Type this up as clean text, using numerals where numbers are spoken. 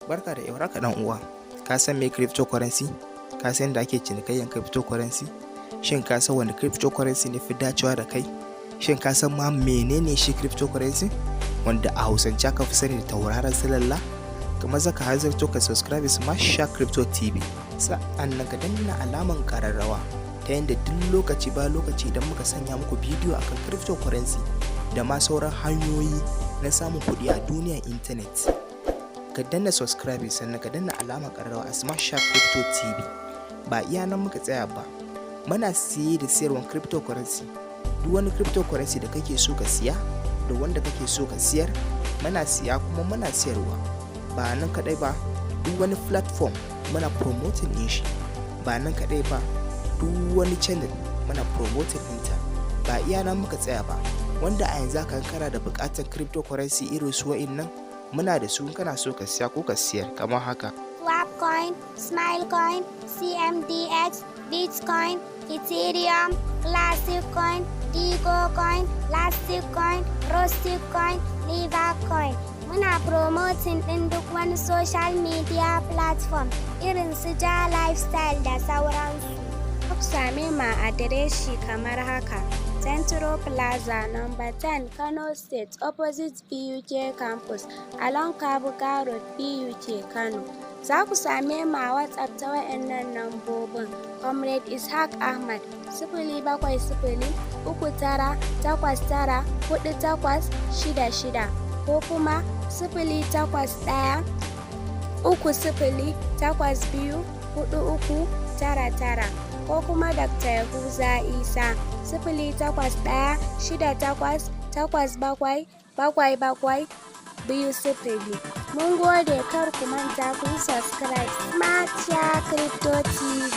Barka da warhaka ɗan uwa. Ka san me cryptocurrency? Ka san da ake cinikayyan cryptocurrency? Shin ka san wani cryptocurrency ne fi dacewa da kai? Shin ka san ma menene shi cryptocurrency? Wanda a Hausance aka fi sani da tauraron silalla? Kamar zaka hanzarto ka subscribe Smart Shark Crypto TV. Sa'annan ka danna alaman ƙararrawa ta yanda duk lokaci ba lokaci idan muka sanya muku bidiyo akan cryptocurrency da ma sauran hanyoyi na samun kuɗi a duniyar intanet. Ka danna subscribe sannan ka danna alamar ƙararrawa a Smart Shark Crypto TV. Ba iya nan muka tsaya ba, muna siye da siyarwan cryptocurrency. Duk wani cryptocurrency da kake so ka siya da wanda kake so ka siyar, muna siya kuma muna siyarwa. Ba nan kaɗai ba, duk wani platform muna promoting ɗin shi. Ba nan kaɗai ba, duk wani channel muna promoting ɗinta. Ba iya nan muka tsaya ba, wanda a yanzu haka kana da buƙatar cryptocurrency irin su wa'innan, muna da su kana so ka siya ko ka siyar kamar haka. Swapcoin, Smilecoin, CMDX, Bitcoin, Ethereum, Classic Coin, Digo Coin, Plastic Coin, Rustic Coin, Livercoin. Muna promoting ɗin duk wani social media platform irin su Ja Lifestyle da sauransu. Ku same ma adireshi kamar haka: Central Plaza, number 10, Kano State, opposite BUK campus, along Kabuga Road, BUK, Kano. Za ku same ma WhatsApp ta wayannan lambobin: Comrade Ishaq Ahmad, 07039894866 ko kuma 08130824399 ko kuma Dr. Yahuza Isa 08168877720. Mun gode, kar ku manta ku yi subscribe Smart Shark Crypto TV.